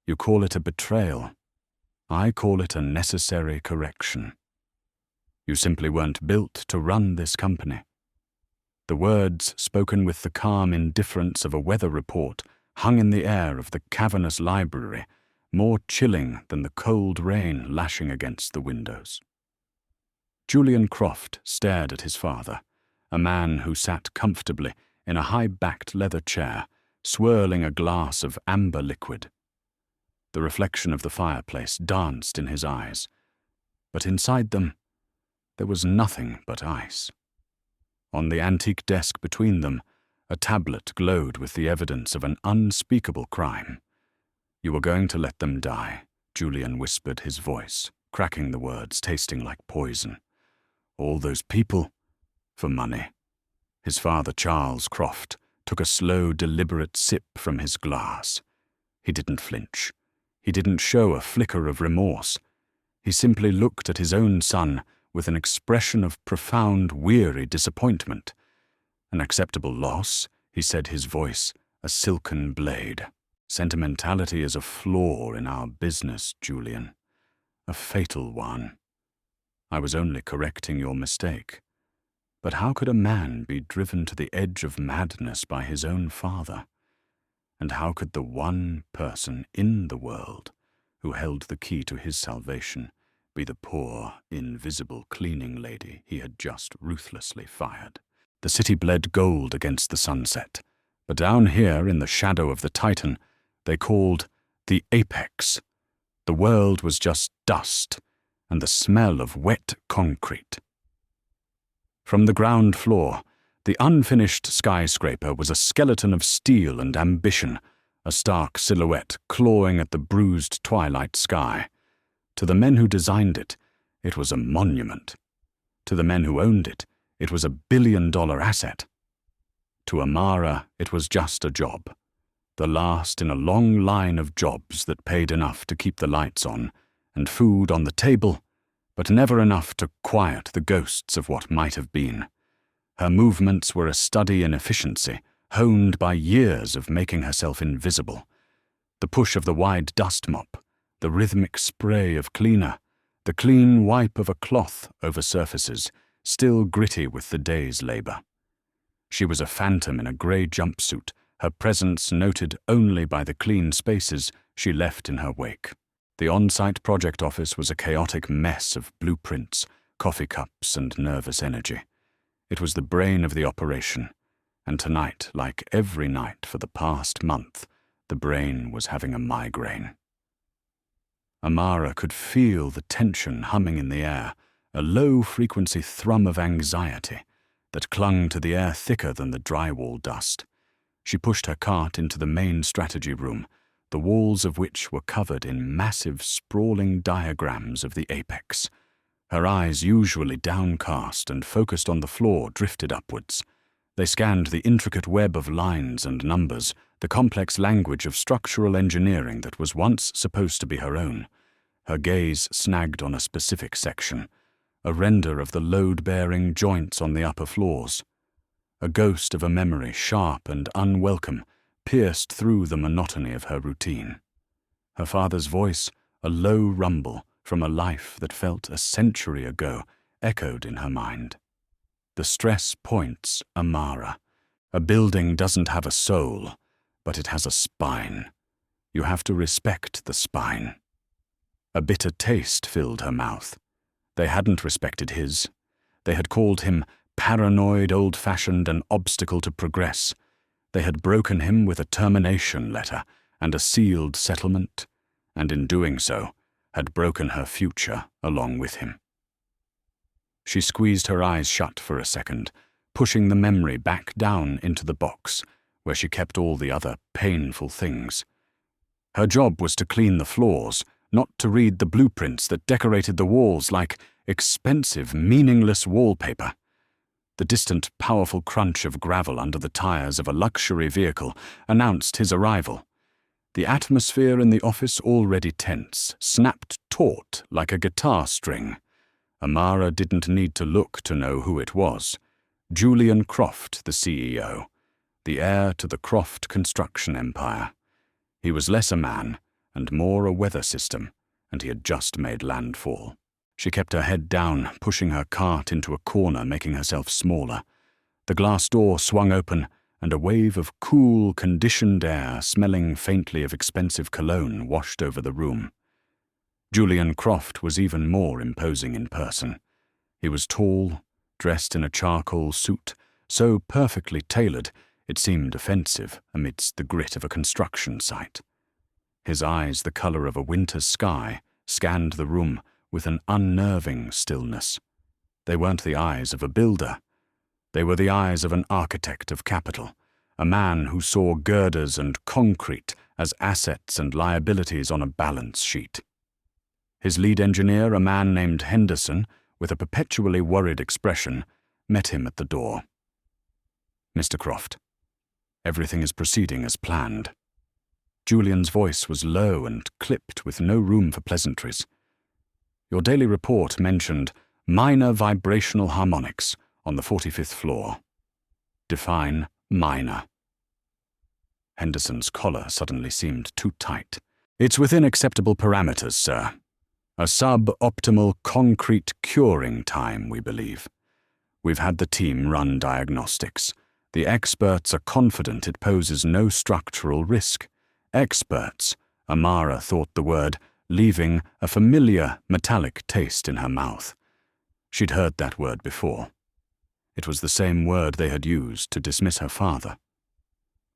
You call it a betrayal. I call it a necessary correction. You simply weren't built to run this company. The words, spoken with the calm indifference of a weather report, hung in the air of the cavernous library, more chilling than the cold rain lashing against the windows. Julian Croft stared at his father, a man who sat comfortably in a high-backed leather chair, swirling a glass of amber liquid. The reflection of the fireplace danced in his eyes, but inside them there was nothing but ice. On the antique desk between them, a tablet glowed with the evidence of an unspeakable crime. "You were going to let them die," Julian whispered, his voice cracking the words, tasting like poison. "All those people, for money." His father, Charles Croft, took a slow, deliberate sip from his glass. He didn't flinch. He didn't show a flicker of remorse. He simply looked at his own son with an expression of profound, weary disappointment. "An acceptable loss," he said, his voice a silken blade. "Sentimentality is a flaw in our business, Julian. A fatal one. I was only correcting your mistake. But how could a man be driven to the edge of madness by his own father? And how could the one person in the world who held the key to his salvation be the poor, invisible cleaning lady he had just ruthlessly fired? The city bled gold against the sunset, but down here in the shadow of the Titan, they called the apex. The world was just dust and the smell of wet concrete. From the ground floor, the unfinished skyscraper was a skeleton of steel and ambition, a stark silhouette clawing at the bruised twilight sky. To the men who designed it, it was a monument. To the men who owned it, it was a billion-dollar asset. To Amara, it was just a job, the last in a long line of jobs that paid enough to keep the lights on and food on the table, but never enough to quiet the ghosts of what might have been. Her movements were a study in efficiency, honed by years of making herself invisible. The push of the wide dust mop, the rhythmic spray of cleaner, the clean wipe of a cloth over surfaces, still gritty with the day's labor. She was a phantom in a grey jumpsuit, her presence noted only by the clean spaces she left in her wake. The on-site project office was a chaotic mess of blueprints, coffee cups, and nervous energy. It was the brain of the operation, and tonight, like every night for the past month, the brain was having a migraine. Amara could feel the tension humming in the air, a low-frequency thrum of anxiety that clung to the air thicker than the drywall dust. She pushed her cart into the main strategy room, the walls of which were covered in massive, sprawling diagrams of the apex. Her eyes, usually downcast and focused on the floor, drifted upwards. They scanned the intricate web of lines and numbers, the complex language of structural engineering that was once supposed to be her own. Her gaze snagged on a specific section, a render of the load-bearing joints on the upper floors. A ghost of a memory, sharp and unwelcome, pierced through the monotony of her routine. Her father's voice, a low rumble from a life that felt a century ago, echoed in her mind. "The stress points, Amara. A building doesn't have a soul, but it has a spine. You have to respect the spine." A bitter taste filled her mouth. They hadn't respected his. They had called him paranoid, old-fashioned, an obstacle to progress. They had broken him with a termination letter and a sealed settlement, and in doing so, had broken her future along with him. She squeezed her eyes shut for a second, pushing the memory back down into the box, where she kept all the other painful things. Her job was to clean the floors, not to read the blueprints that decorated the walls like expensive, meaningless wallpaper. The distant, powerful crunch of gravel under the tires of a luxury vehicle announced his arrival. The atmosphere in the office, already tense, snapped taut like a guitar string. Amara didn't need to look to know who it was. Julian Croft, the CEO, the heir to the Croft construction empire. He was less a man and more a weather system, and he had just made landfall. She kept her head down, pushing her cart into a corner, making herself smaller. The glass door swung open, and a wave of cool, conditioned air, smelling faintly of expensive cologne, washed over the room. Julian Croft was even more imposing in person. He was tall, dressed in a charcoal suit, so perfectly tailored it seemed offensive amidst the grit of a construction site. His eyes, the color of a winter's sky, scanned the room with an unnerving stillness. They weren't the eyes of a builder. They were the eyes of an architect of capital, a man who saw girders and concrete as assets and liabilities on a balance sheet. His lead engineer, a man named Henderson, with a perpetually worried expression, met him at the door. "Mr. Croft, everything is proceeding as planned." Julian's voice was low and clipped with no room for pleasantries. "Your daily report mentioned minor vibrational harmonics on the 45th floor. Define minor." Henderson's collar suddenly seemed too tight. "It's within acceptable parameters, sir. A sub-optimal concrete curing time, we believe. We've had the team run diagnostics. The experts are confident it poses no structural risk. Experts," Amara thought the word, leaving a familiar metallic taste in her mouth. She'd heard that word before. It was the same word they had used to dismiss her father.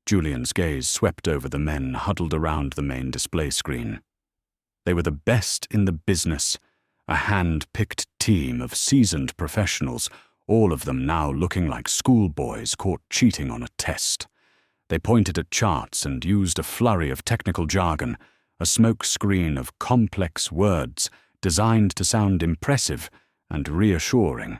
Julian's gaze swept over the men huddled around the main display screen. They were the best in the business, a hand-picked team of seasoned professionals, all of them now looking like schoolboys caught cheating on a test. They pointed at charts and used a flurry of technical jargon, a smoke screen of complex words designed to sound impressive and reassuring.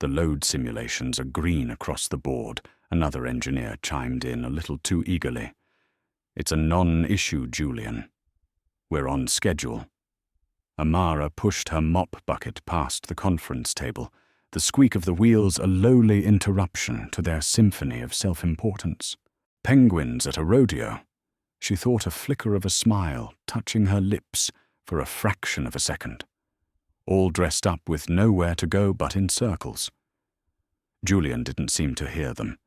"The load simulations are green across the board," another engineer chimed in a little too eagerly. "It's a non-issue, Julian. We're on schedule." Amara pushed her mop bucket past the conference table, the squeak of the wheels a lowly interruption to their symphony of self-importance. Penguins at a rodeo. She thought a flicker of a smile touching her lips for a fraction of a second. All dressed up with nowhere to go but in circles. Julian didn't seem to hear them.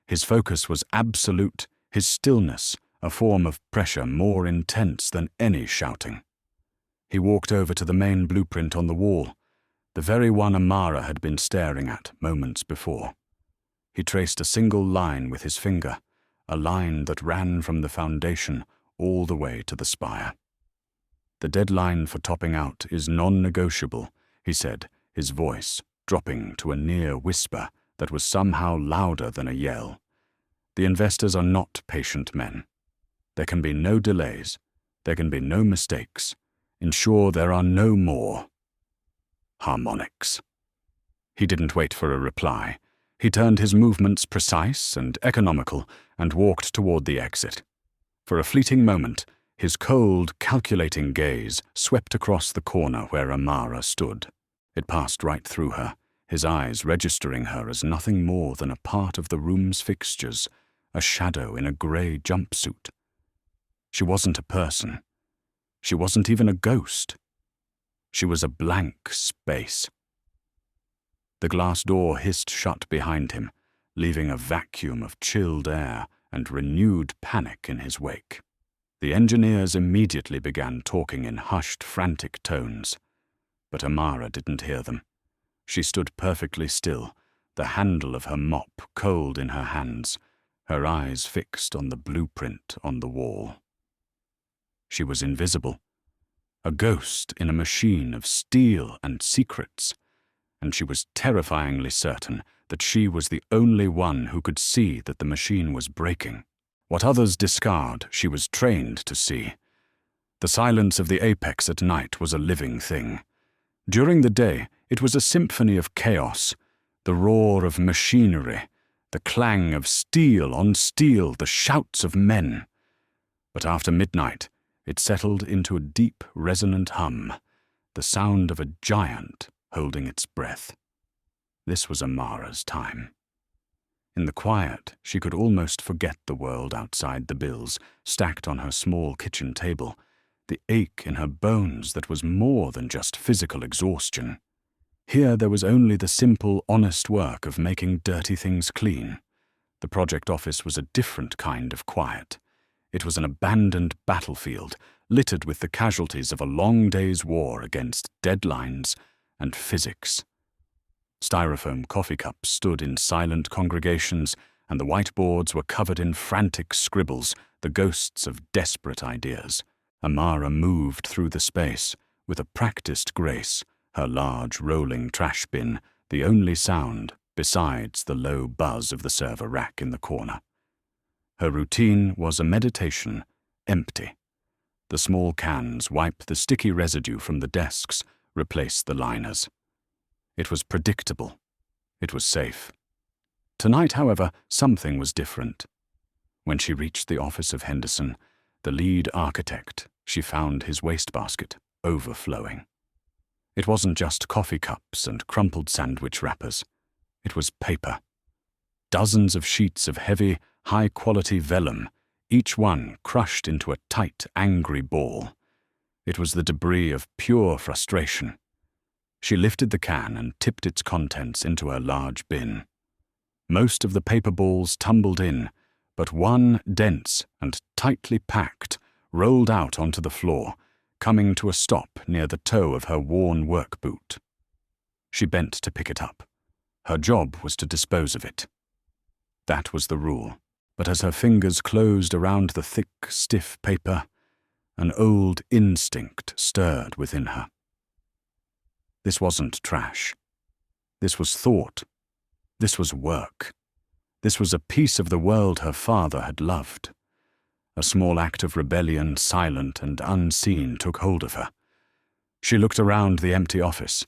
His focus was absolute, his stillness a form of pressure more intense than any shouting. He walked over to the main blueprint on the wall, the very one Amara had been staring at moments before. He traced a single line with his finger, a line that ran from the foundation all the way to the spire. "The deadline for topping out is non-negotiable," he said, his voice dropping to a near whisper that was somehow louder than a yell. "The investors are not patient men. There can be no delays. There can be no mistakes. Ensure there are no more harmonics." He didn't wait for a reply. He turned his movements precise and economical and walked toward the exit. For a fleeting moment, his cold, calculating gaze swept across the corner where Amara stood. It passed right through her, his eyes registering her as nothing more than a part of the room's fixtures, a shadow in a grey jumpsuit. She wasn't a person. She wasn't even a ghost. She was a blank space. The glass door hissed shut behind him, leaving a vacuum of chilled air and renewed panic in his wake. The engineers immediately began talking in hushed, frantic tones, but Amara didn't hear them. She stood perfectly still, the handle of her mop cold in her hands, her eyes fixed on the blueprint on the wall. She was invisible, a ghost in a machine of steel and secrets, and she was terrifyingly certain that she was the only one who could see that the machine was breaking. What others discard, she was trained to see. The silence of the apex at night was a living thing. During the day, it was a symphony of chaos, the roar of machinery, the clang of steel on steel, the shouts of men. But after midnight, it settled into a deep, resonant hum, the sound of a giant holding its breath. This was Amara's time. In the quiet, she could almost forget the world outside the bills, stacked on her small kitchen table, the ache in her bones that was more than just physical exhaustion. Here there was only the simple, honest work of making dirty things clean. The project office was a different kind of quiet. It was an abandoned battlefield, littered with the casualties of a long day's war against deadlines and physics. Styrofoam coffee cups stood in silent congregations, and the whiteboards were covered in frantic scribbles, the ghosts of desperate ideas. Amara moved through the space with a practiced grace, her large rolling trash bin the only sound besides the low buzz of the server rack in the corner. Her routine was a meditation, empty. The small cans wipe the sticky residue from the desks, replace the liners. It was predictable. It was safe. Tonight, however, something was different. When she reached the office of Henderson, the lead architect, she found his wastebasket overflowing. It wasn't just coffee cups and crumpled sandwich wrappers. It was paper. Dozens of sheets of heavy, high-quality vellum, each one crushed into a tight, angry ball. It was the debris of pure frustration. She lifted the can and tipped its contents into her large bin. Most of the paper balls tumbled in, but one, dense and tightly packed, rolled out onto the floor, coming to a stop near the toe of her worn work boot. She bent to pick it up. Her job was to dispose of it. That was the rule, but as her fingers closed around the thick, stiff paper, an old instinct stirred within her. This wasn't trash. This was thought. This was work. This was a piece of the world her father had loved. A small act of rebellion, silent and unseen, took hold of her. She looked around the empty office.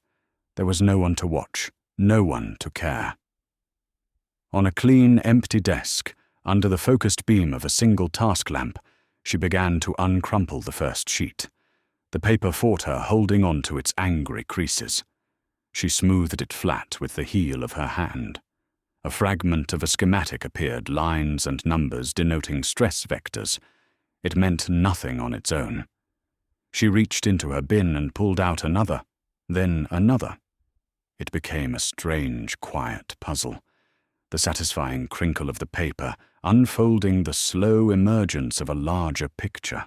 There was no one to watch, no one to care. On a clean, empty desk, under the focused beam of a single task lamp, she began to uncrumple the first sheet. The paper fought her, holding on to its angry creases. She smoothed it flat with the heel of her hand. A fragment of a schematic appeared, lines and numbers denoting stress vectors. It meant nothing on its own. She reached into her bin and pulled out another, then another. It became a strange, quiet puzzle, the satisfying crinkle of the paper unfolding the slow emergence of a larger picture.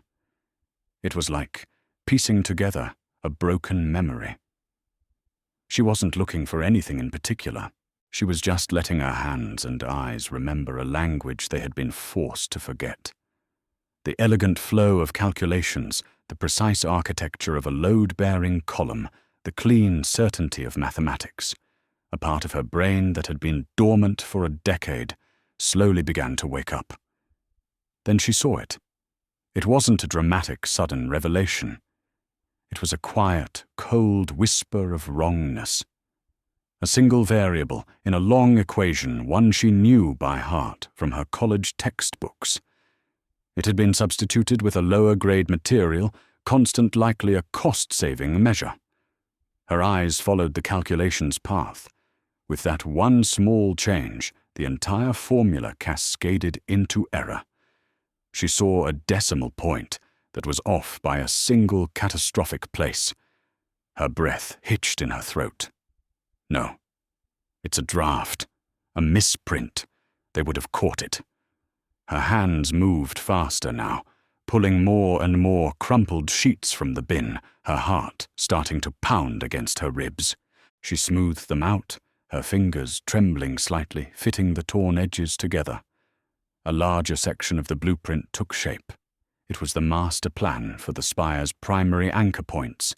It was like piecing together a broken memory. She wasn't looking for anything in particular. She was just letting her hands and eyes remember a language they had been forced to forget. The elegant flow of calculations, the precise architecture of a load-bearing column, the clean certainty of mathematics. A part of her brain that had been dormant for a decade slowly began to wake up. Then she saw it. It wasn't a dramatic, sudden revelation. It was a quiet, cold whisper of wrongness. A single variable in a long equation, one she knew by heart from her college textbooks. It had been substituted with a lower-grade material, constant, likely a cost-saving measure. Her eyes followed the calculation's path. With that one small change, the entire formula cascaded into error. She saw a decimal point that was off by a single catastrophic place. Her breath hitched in her throat. No. It's a draft. A misprint. They would have caught it. Her hands moved faster now, pulling more and more crumpled sheets from the bin, her heart starting to pound against her ribs. She smoothed them out, her fingers trembling slightly, fitting the torn edges together. A larger section of the blueprint took shape. It was the master plan for the spire's primary anchor points,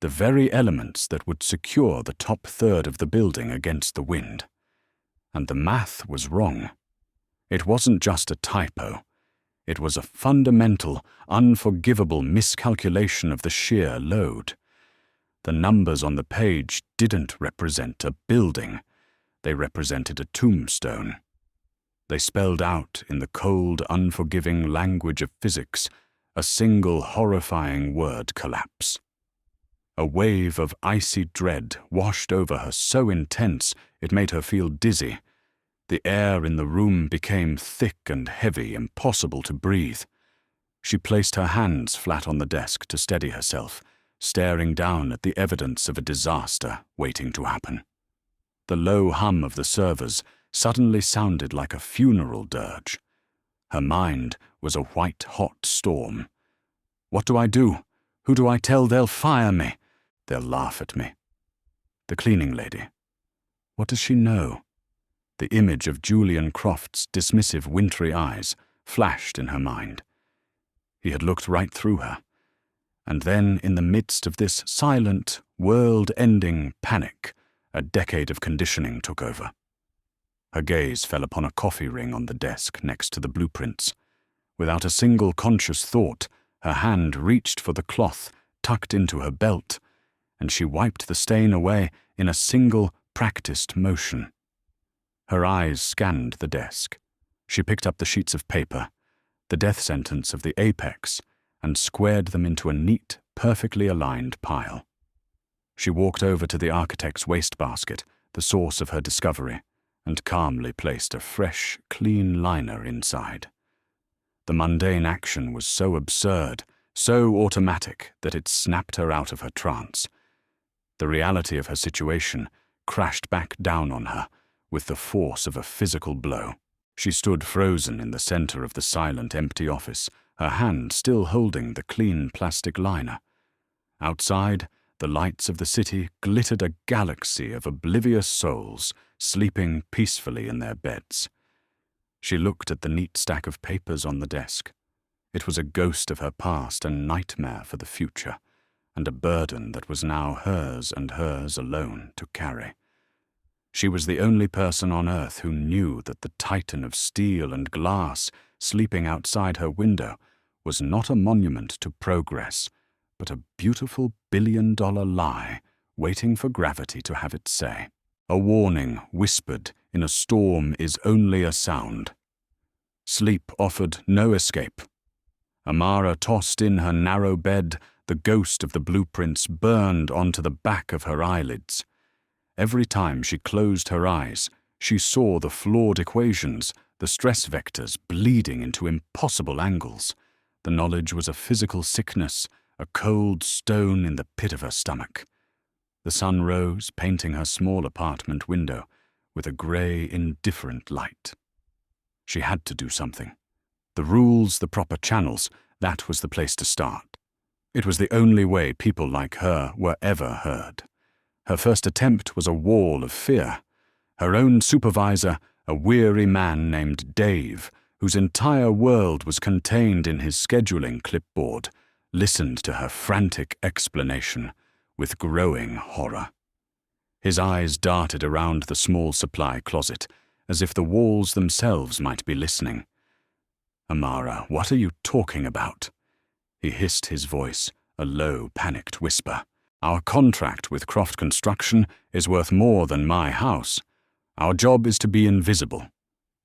the very elements that would secure the top third of the building against the wind. And the math was wrong. It wasn't just a typo. It was a fundamental, unforgivable miscalculation of the sheer load. The numbers on the page didn't represent a building. They represented a tombstone. They spelled out, in the cold, unforgiving language of physics, a single horrifying word collapse. A wave of icy dread washed over her so intense it made her feel dizzy. The air in the room became thick and heavy, impossible to breathe. She placed her hands flat on the desk to steady herself, staring down at the evidence of a disaster waiting to happen. The low hum of the servers suddenly sounded like a funeral dirge. Her mind was a white-hot storm. What do I do? Who do I tell they'll fire me? They'll laugh at me. The cleaning lady. What does she know? The image of Julian Croft's dismissive, wintry eyes flashed in her mind. He had looked right through her. And then, in the midst of this silent, world-ending panic, a decade of conditioning took over. Her gaze fell upon a coffee ring on the desk next to the blueprints. Without a single conscious thought, her hand reached for the cloth tucked into her belt, and she wiped the stain away in a single, practiced motion. Her eyes scanned the desk. She picked up the sheets of paper, the death sentence of the apex, and squared them into a neat, perfectly aligned pile. She walked over to the architect's wastebasket, the source of her discovery, and calmly placed a fresh, clean liner inside. The mundane action was so absurd, so automatic, that it snapped her out of her trance. The reality of her situation crashed back down on her with the force of a physical blow. She stood frozen in the center of the silent, empty office, her hand still holding the clean plastic liner. Outside, the lights of the city glittered a galaxy of oblivious souls sleeping peacefully in their beds. She looked at the neat stack of papers on the desk. It was a ghost of her past, a nightmare for the future, and a burden that was now hers and hers alone to carry. She was the only person on earth who knew that the titan of steel and glass sleeping outside her window was not a monument to progress, but a beautiful billion-dollar lie waiting for gravity to have its say. A warning whispered in a storm is only a sound. Sleep offered no escape. Amara tossed in her narrow bed. The ghost of the blueprints burned onto the back of her eyelids. Every time she closed her eyes, she saw the flawed equations, the stress vectors bleeding into impossible angles. The knowledge was a physical sickness, a cold stone in the pit of her stomach. The sun rose, painting her small apartment window with a grey, indifferent light. She had to do something. The rules, the proper channels, that was the place to start. It was the only way people like her were ever heard. Her first attempt was a wall of fear. Her own supervisor, a weary man named Dave, whose entire world was contained in his scheduling clipboard, listened to her frantic explanation with growing horror. His eyes darted around the small supply closet, as if the walls themselves might be listening. "Amara, what are you talking about?" He hissed his voice, a low, panicked whisper. "Our contract with Croft Construction is worth more than my house. Our job is to be invisible.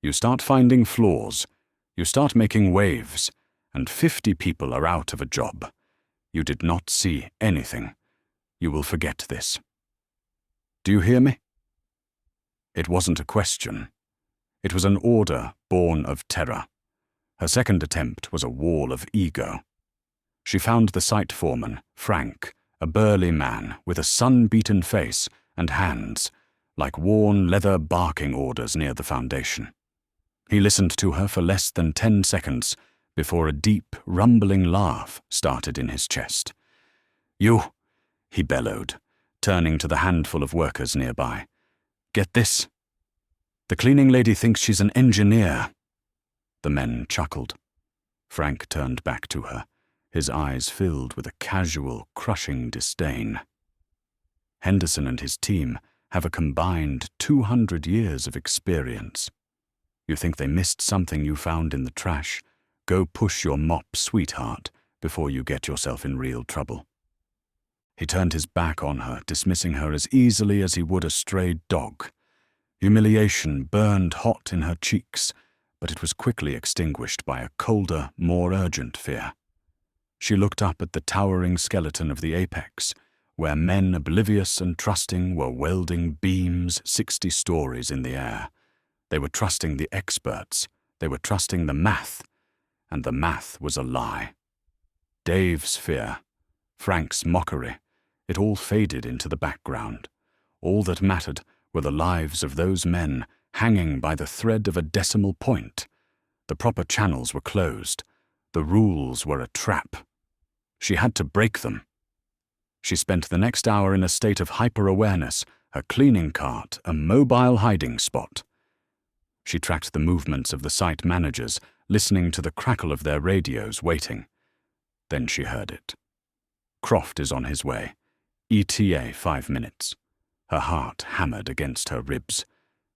You start finding flaws, you start making waves, and 50 people are out of a job. You did not see anything. You will forget this. Do you hear me?" It wasn't a question. It was an order born of terror. Her second attempt was a wall of ego. She found the site foreman, Frank, a burly man with a sun-beaten face and hands, like worn leather barking orders near the foundation. He listened to her for less than 10 seconds before a deep, rumbling laugh started in his chest. "You," he bellowed, turning to the handful of workers nearby. "Get this. The cleaning lady thinks she's an engineer." The men chuckled. Frank turned back to her, his eyes filled with a casual, crushing disdain. "Henderson and his team have a combined 200 years of experience. You think they missed something you found in the trash? Go push your mop, sweetheart, before you get yourself in real trouble." He turned his back on her, dismissing her as easily as he would a stray dog. Humiliation burned hot in her cheeks, but it was quickly extinguished by a colder, more urgent fear. She looked up at the towering skeleton of the apex, where men oblivious and trusting were welding beams 60 stories in the air. They were trusting the experts. They were trusting the math. and the math was a lie. Dave's fear, Frank's mockery, it all faded into the background. All that mattered were the lives of those men hanging by the thread of a decimal point. The proper channels were closed. The rules were a trap. She had to break them. She spent the next hour in a state of hyper-awareness, her cleaning cart a mobile hiding spot. She tracked the movements of the site managers, listening to the crackle of their radios, waiting. Then she heard it. Croft is on his way. ETA 5 minutes. Her heart hammered against her ribs.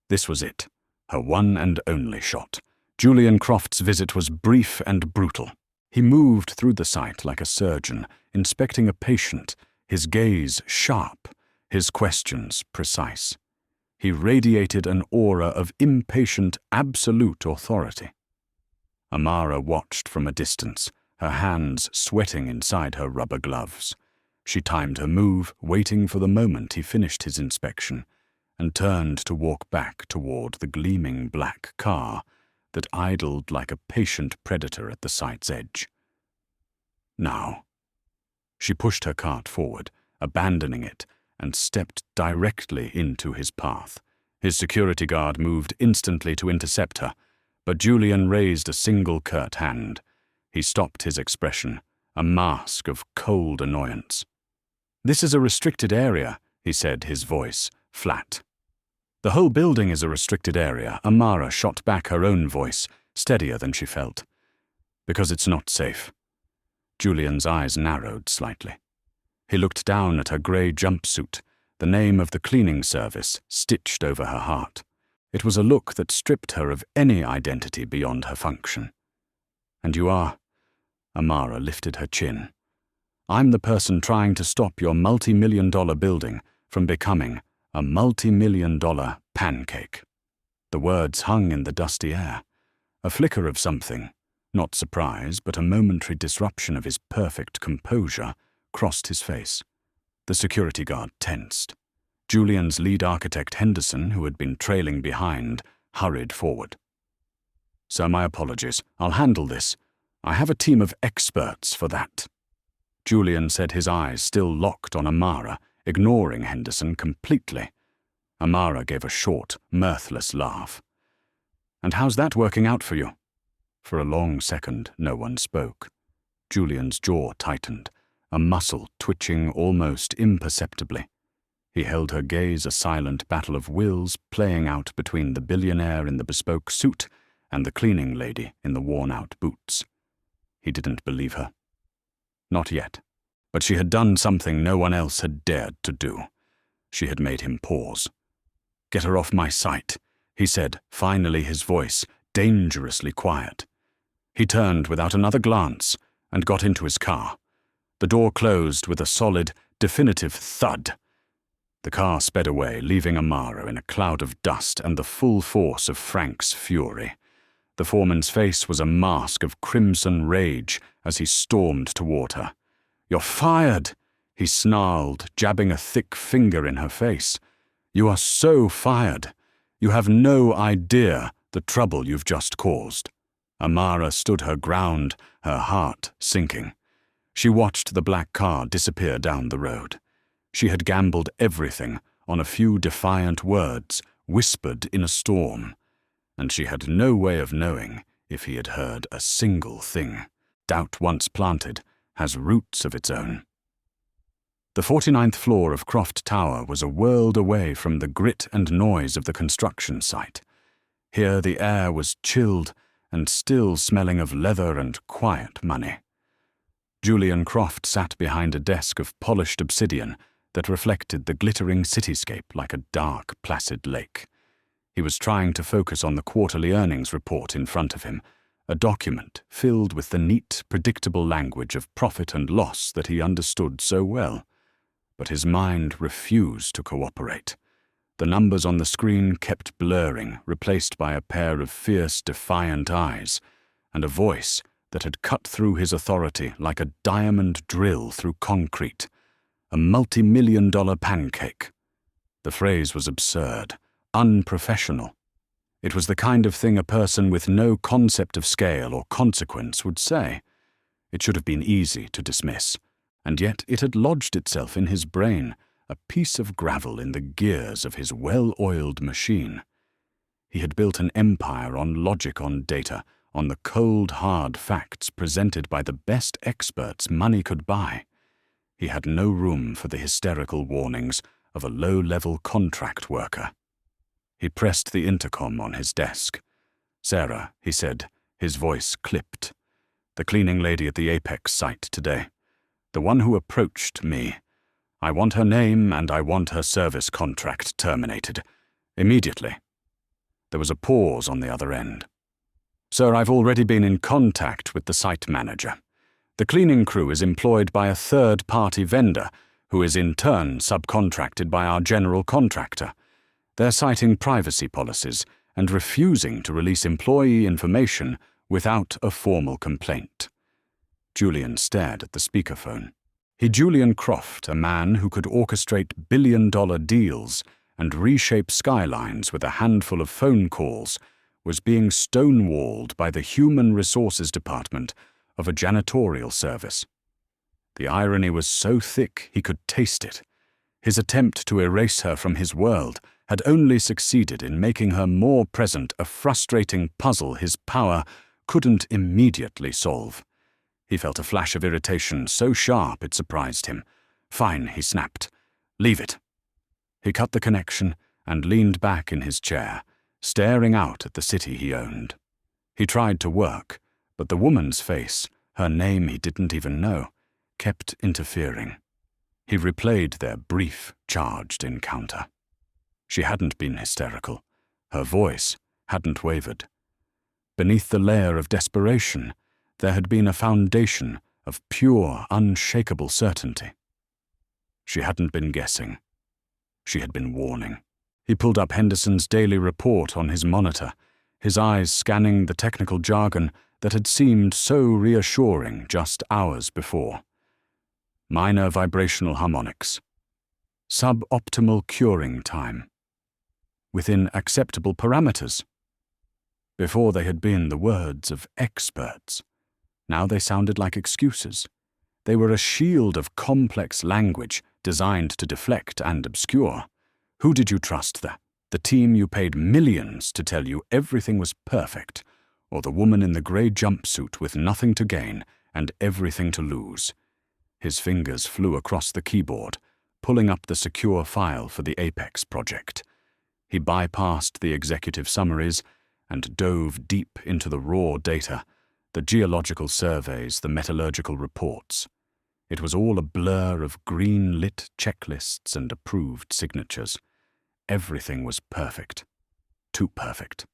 This was it, her one and only shot. Julian Croft's visit was brief and brutal. He moved through the site like a surgeon, inspecting a patient, his gaze sharp, his questions precise. He radiated an aura of impatient, absolute authority. Amara watched from a distance, her hands sweating inside her rubber gloves. She timed her move, waiting for the moment he finished his inspection, and turned to walk back toward the gleaming black car that idled like a patient predator at the site's edge. Now. She pushed her cart forward, abandoning it, and stepped directly into his path. His security guard moved instantly to intercept her, but Julian raised a single curt hand. He stopped his expression, a mask of cold annoyance. "This is a restricted area," he said, his voice flat. "The whole building is a restricted area," Amara shot back, her own voice, steadier than she felt. "Because it's not safe." Julian's eyes narrowed slightly. He looked down at her grey jumpsuit, the name of the cleaning service stitched over her heart. It was a look that stripped her of any identity beyond her function. "And you are?" Amara lifted her chin. "I'm the person trying to stop your multi-million-dollar building from becoming a multi-million-dollar pancake." The words hung in the dusty air. A flicker of something, not surprise, but a momentary disruption of his perfect composure, crossed his face. The security guard tensed. Julian's lead architect, Henderson, who had been trailing behind, hurried forward. "Sir, my apologies. I'll handle this. I have a team of experts for that." Julian said, his eyes still locked on Amara, ignoring Henderson completely. Amara gave a short, mirthless laugh. "And how's that working out for you?" For a long second, no one spoke. Julian's jaw tightened, a muscle twitching almost imperceptibly. He held her gaze, a silent battle of wills playing out between the billionaire in the bespoke suit and the cleaning lady in the worn-out boots. He didn't believe her. Not yet. But she had done something no one else had dared to do. She had made him pause. "Get her off my sight," he said, finally, his voice dangerously quiet. He turned without another glance and got into his car. The door closed with a solid, definitive thud. The car sped away, leaving Amara in a cloud of dust and the full force of Frank's fury. The foreman's face was a mask of crimson rage as he stormed toward her. "You're fired," he snarled, jabbing a thick finger in her face. "You are so fired. You have no idea the trouble you've just caused." Amara stood her ground, her heart sinking. She watched the black car disappear down the road. She had gambled everything on a few defiant words whispered in a storm, and she had no way of knowing if he had heard a single thing. Doubt once planted has roots of its own. The 49th floor of Croft Tower was a world away from the grit and noise of the construction site. Here the air was chilled and still smelling of leather and quiet money. Julian Croft sat behind a desk of polished obsidian that reflected the glittering cityscape like a dark, placid lake. He was trying to focus on the quarterly earnings report in front of him, a document filled with the neat, predictable language of profit and loss that he understood so well. But his mind refused to cooperate. The numbers on the screen kept blurring, replaced by a pair of fierce, defiant eyes, and a voice that had cut through his authority like a diamond drill through concrete. A multi-million-dollar pancake. The phrase was absurd, unprofessional. It was the kind of thing a person with no concept of scale or consequence would say. It should have been easy to dismiss, and yet it had lodged itself in his brain, a piece of gravel in the gears of his well-oiled machine. He had built an empire on logic, on data, on the cold, hard facts presented by the best experts money could buy. He had no room for the hysterical warnings of a low-level contract worker. He pressed the intercom on his desk. "Sarah," he said, his voice clipped. "The cleaning lady at the Apex site today. The one who approached me. I want her name and I want her service contract terminated. Immediately." There was a pause on the other end. "Sir, I've already been in contact with the site manager. The cleaning crew is employed by a third-party vendor who is in turn subcontracted by our general contractor. They're citing privacy policies and refusing to release employee information without a formal complaint." Julian stared at the speakerphone. Julian Croft, a man who could orchestrate billion-dollar deals and reshape skylines with a handful of phone calls, was being stonewalled by the human resources department of a janitorial service. The irony was so thick he could taste it. His attempt to erase her from his world had only succeeded in making her more present, a frustrating puzzle his power couldn't immediately solve. He felt a flash of irritation so sharp it surprised him. "Fine," he snapped. "Leave it." He cut the connection and leaned back in his chair, staring out at the city he owned. He tried to work, but the woman's face, her name he didn't even know, kept interfering. He replayed their brief, charged encounter. She hadn't been hysterical. Her voice hadn't wavered. Beneath the layer of desperation, there had been a foundation of pure, unshakable certainty. She hadn't been guessing. She had been warning. He pulled up Henderson's daily report on his monitor, his eyes scanning the technical jargon that had seemed so reassuring just hours before. Minor vibrational harmonics. Suboptimal curing time. Within acceptable parameters. Before they had been the words of experts. Now they sounded like excuses. They were a shield of complex language designed to deflect and obscure. Who did you trust there? The team you paid millions to tell you everything was perfect, or the woman in the grey jumpsuit with nothing to gain and everything to lose? His fingers flew across the keyboard, pulling up the secure file for the Apex project. He bypassed the executive summaries and dove deep into the raw data, the geological surveys, the metallurgical reports. It was all a blur of green-lit checklists and approved signatures. Everything was perfect. Too perfect.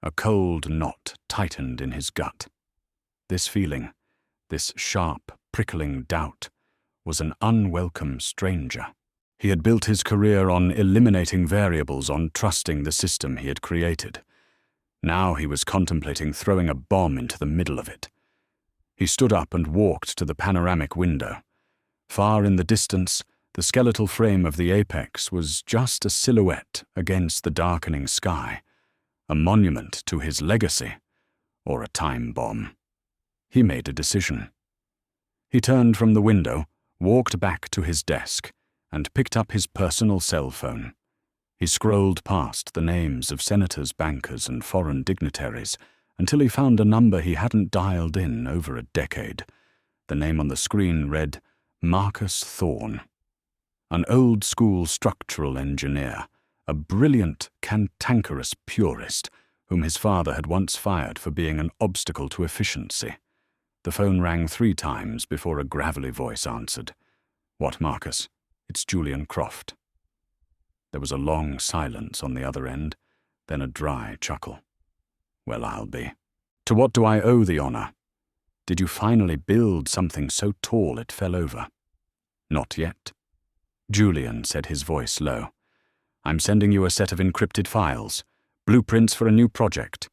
A cold knot tightened in his gut. This feeling, this sharp, prickling doubt, was an unwelcome stranger. He had built his career on eliminating variables, on trusting the system he had created. Now he was contemplating throwing a bomb into the middle of it. He stood up and walked to the panoramic window. Far in the distance, the skeletal frame of the Apex was just a silhouette against the darkening sky, a monument to his legacy, or a time bomb. He made a decision. He turned from the window, walked back to his desk, and picked up his personal cell phone. He scrolled past the names of senators, bankers, and foreign dignitaries until he found a number he hadn't dialed in over a decade. The name on the screen read Marcus Thorne. An old-school structural engineer, a brilliant, cantankerous purist whom his father had once fired for being an obstacle to efficiency. The phone rang 3 times before a gravelly voice answered. "What, Marcus? It's Julian Croft." There was a long silence on the other end, then a dry chuckle. "Well, I'll be. To what do I owe the honor? Did you finally build something so tall it fell over?" "Not yet." "Julian," said his voice low, "I'm sending you a set of encrypted files, blueprints for a new project.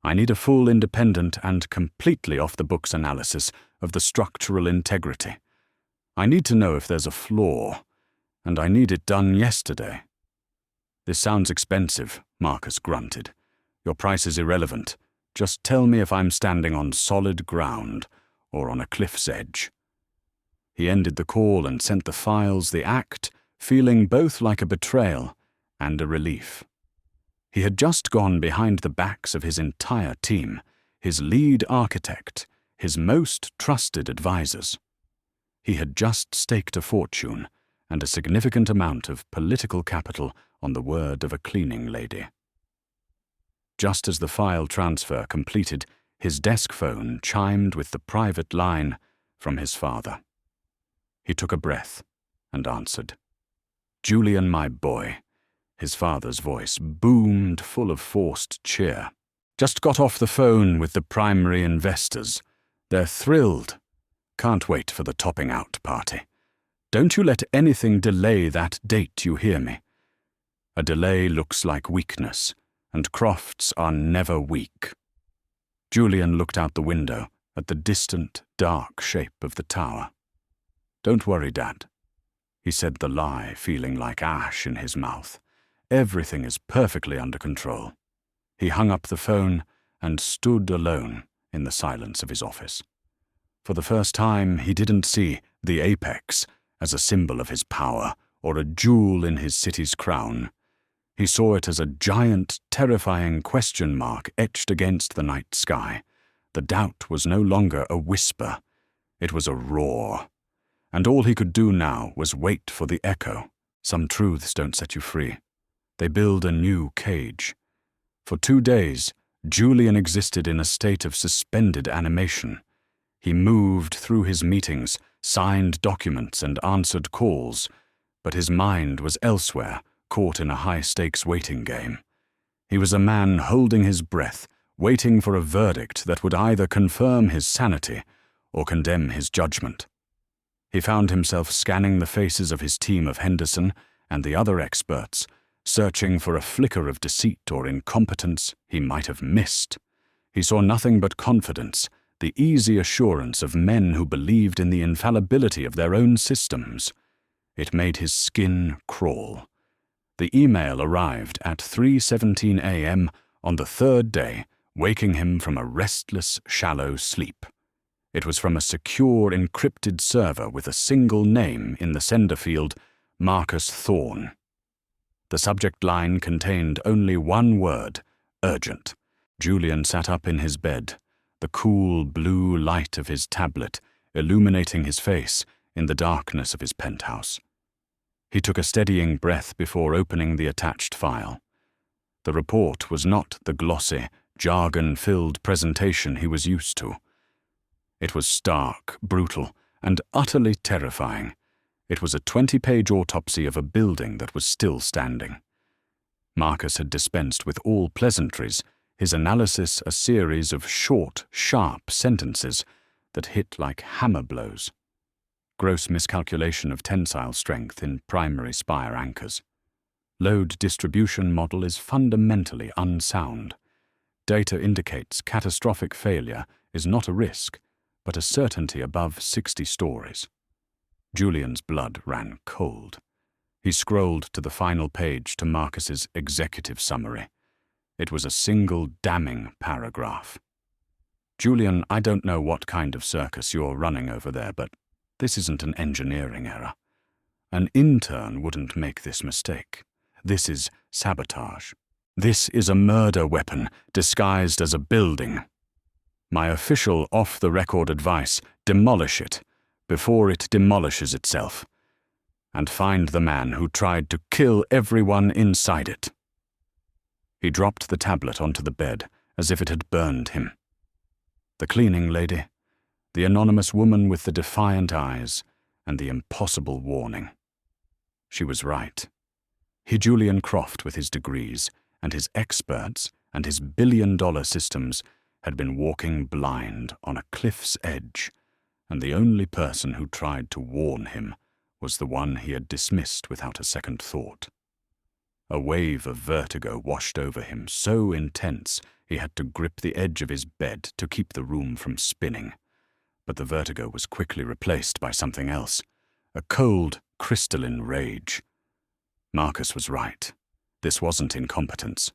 I need a full, independent, and completely off-the-books analysis of the structural integrity. I need to know if there's a flaw, and I need it done yesterday." "This sounds expensive," Marcus grunted. Your price is irrelevant. Just tell me if I'm standing on solid ground or on a cliff's edge." He ended the call and sent the files the act, feeling both like a betrayal and a relief. He had just gone behind the backs of his entire team, his lead architect, his most trusted advisors. He had just staked a fortune and a significant amount of political capital on the word of a cleaning lady. Just as the file transfer completed, his desk phone chimed with the private line from his father. He took a breath and answered. "Julian, my boy," his father's voice boomed full of forced cheer. "Just got off the phone with the primary investors. They're thrilled. Can't wait for the topping out party. Don't you let anything delay that date, you hear me? A delay looks like weakness, and Crofts are never weak." Julian looked out the window at the distant, dark shape of the tower. "Don't worry, Dad," he said, the lie feeling like ash in his mouth. "Everything is perfectly under control." He hung up the phone and stood alone in the silence of his office. For the first time, he didn't see the apex as a symbol of his power or a jewel in his city's crown. He saw it as a giant, terrifying question mark etched against the night sky. The doubt was no longer a whisper. It was a roar. And all he could do now was wait for the echo. Some truths don't set you free. They build a new cage. For 2 days, Julian existed in a state of suspended animation. He moved through his meetings, signed documents, and answered calls, but his mind was elsewhere, caught in a high-stakes waiting game. He was a man holding his breath, waiting for a verdict that would either confirm his sanity or condemn his judgment. He found himself scanning the faces of his team of Henderson and the other experts, searching for a flicker of deceit or incompetence he might have missed. He saw nothing but confidence, the easy assurance of men who believed in the infallibility of their own systems. It made his skin crawl. The email arrived at 3:17 a.m. on the 3rd day, waking him from a restless, shallow sleep. It was from a secure, encrypted server with a single name in the sender field, Marcus Thorne. The subject line contained only one word, urgent. Julian sat up in his bed, the cool blue light of his tablet illuminating his face in the darkness of his penthouse. He took a steadying breath before opening the attached file. The report was not the glossy, jargon-filled presentation he was used to. It was stark, brutal, and utterly terrifying. It was a 20-page autopsy of a building that was still standing. Marcus had dispensed with all pleasantries, his analysis a series of short, sharp sentences that hit like hammer blows. Gross miscalculation of tensile strength in primary spire anchors. Load distribution model is fundamentally unsound. Data indicates catastrophic failure is not a risk, but a certainty above 60 stories. Julian's blood ran cold. He scrolled to the final page to Marcus's executive summary. It was a single damning paragraph. "Julian, I don't know what kind of circus you're running over there, but this isn't an engineering error. An intern wouldn't make this mistake. This is sabotage. This is a murder weapon disguised as a building. My official off-the-record advice, demolish it before it demolishes itself. And find the man who tried to kill everyone inside it." He dropped the tablet onto the bed as if it had burned him. The cleaning lady, the anonymous woman with the defiant eyes and the impossible warning. She was right. Julian Croft, with his degrees and his experts and his billion-dollar systems, had been walking blind on a cliff's edge, and the only person who tried to warn him was the one he had dismissed without a second thought. A wave of vertigo washed over him, so intense he had to grip the edge of his bed to keep the room from spinning. But the vertigo was quickly replaced by something else, a cold, crystalline rage. Marcus was right. This wasn't incompetence.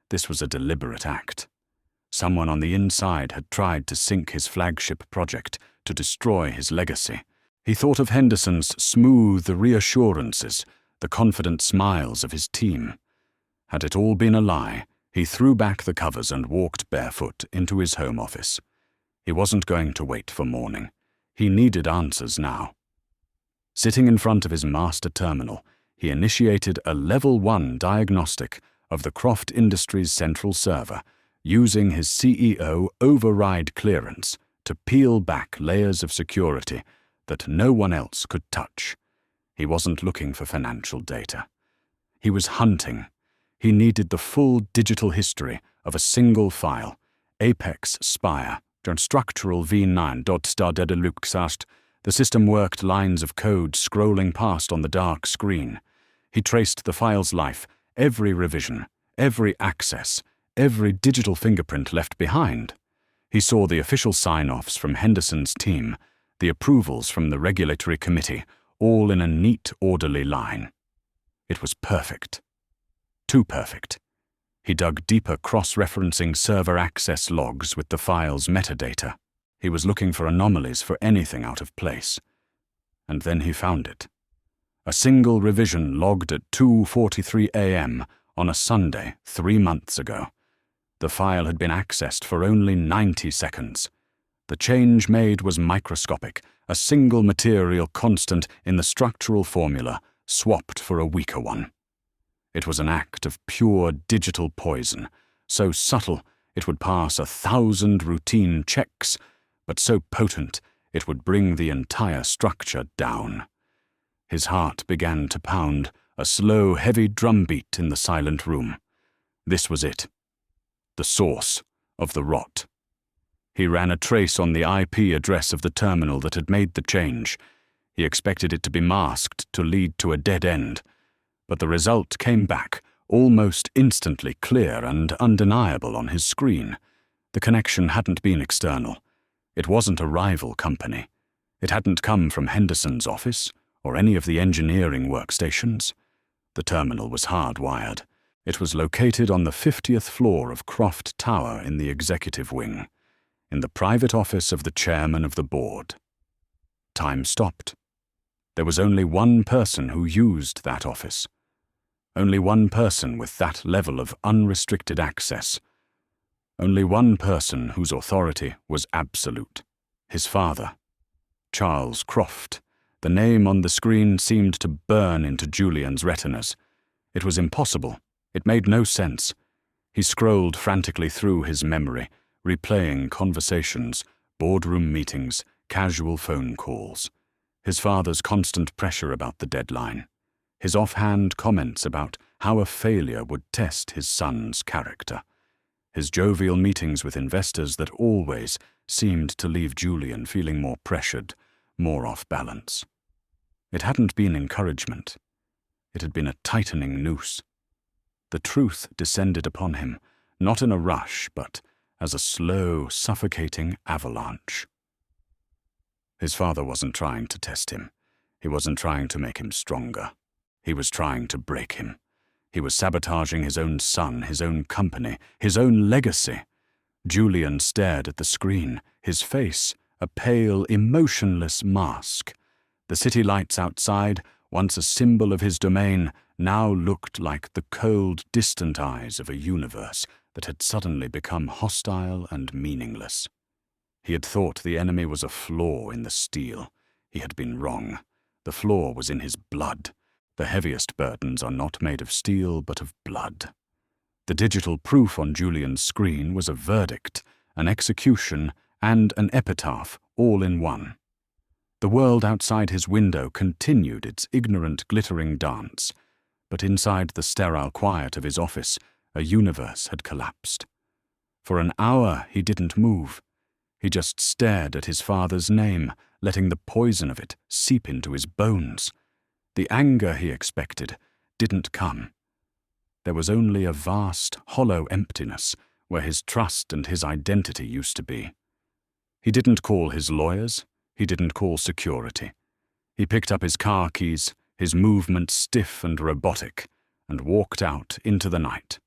This was a deliberate act. Someone on the inside had tried to sink his flagship project, to destroy his legacy. He thought of Henderson's smooth reassurances, the confident smiles of his team. Had it all been a lie, he threw back the covers and walked barefoot into his home office. He wasn't going to wait for morning. He needed answers now. Sitting in front of his master terminal, he initiated a Level 1 diagnostic of the Croft Industries central server, using his CEO override clearance to peel back layers of security that no one else could touch. He wasn't looking for financial data. He was hunting. He needed the full digital history of a single file, Apex Spire, structural V9.std. The system worked lines of code scrolling past on the dark screen. He traced the file's life, every revision, every access, every digital fingerprint left behind. He saw the official sign-offs from Henderson's team, the approvals from the regulatory committee, all in a neat, orderly line. It was perfect. Too perfect. He dug deeper, cross-referencing server access logs with the file's metadata. He was looking for anomalies, for anything out of place. And then he found it. A single revision logged at 2:43 a.m. on a Sunday 3 months ago. The file had been accessed for only 90 seconds. The change made was microscopic, a single material constant in the structural formula swapped for a weaker one. It was an act of pure digital poison, so subtle it would pass 1,000 routine checks, but so potent it would bring the entire structure down. His heart began to pound, a slow, heavy drumbeat in the silent room. This was it. The source of the rot. He ran a trace on the IP address of the terminal that had made the change. He expected it to be masked to lead to a dead end. But the result came back, almost instantly clear and undeniable on his screen. The connection hadn't been external. It wasn't a rival company. It hadn't come from Henderson's office or any of the engineering workstations. The terminal was hardwired. It was located on the 50th floor of Croft Tower in the executive wing, in the private office of the chairman of the board. Time stopped. There was only one person who used that office. Only one person with that level of unrestricted access. Only one person whose authority was absolute. His father. Charles Croft. The name on the screen seemed to burn into Julian's retinas. It was impossible. It made no sense. He scrolled frantically through his memory, replaying conversations, boardroom meetings, casual phone calls. His father's constant pressure about the deadline. His offhand comments about how a failure would test his son's character. His jovial meetings with investors that always seemed to leave Julian feeling more pressured, more off balance. It hadn't been encouragement. It had been a tightening noose. The truth descended upon him, not in a rush, but as a slow, suffocating avalanche. His father wasn't trying to test him. He wasn't trying to make him stronger. He was trying to break him. He was sabotaging his own son, his own company, his own legacy. Julian stared at the screen, his face a pale, emotionless mask. The city lights outside, once a symbol of his domain, now looked like the cold, distant eyes of a universe that had suddenly become hostile and meaningless. He had thought the enemy was a flaw in the steel. He had been wrong. The flaw was in his blood. The heaviest burdens are not made of steel, but of blood. The digital proof on Julian's screen was a verdict, an execution, and an epitaph, all in one. The world outside his window continued its ignorant, glittering dance, but inside the sterile quiet of his office, a universe had collapsed. For an hour he didn't move. He just stared at his father's name, letting the poison of it seep into his bones. The anger he expected didn't come. There was only a vast, hollow emptiness where his trust and his identity used to be. He didn't call his lawyers. He didn't call security. He picked up his car keys, his movement stiff and robotic, and walked out into the night.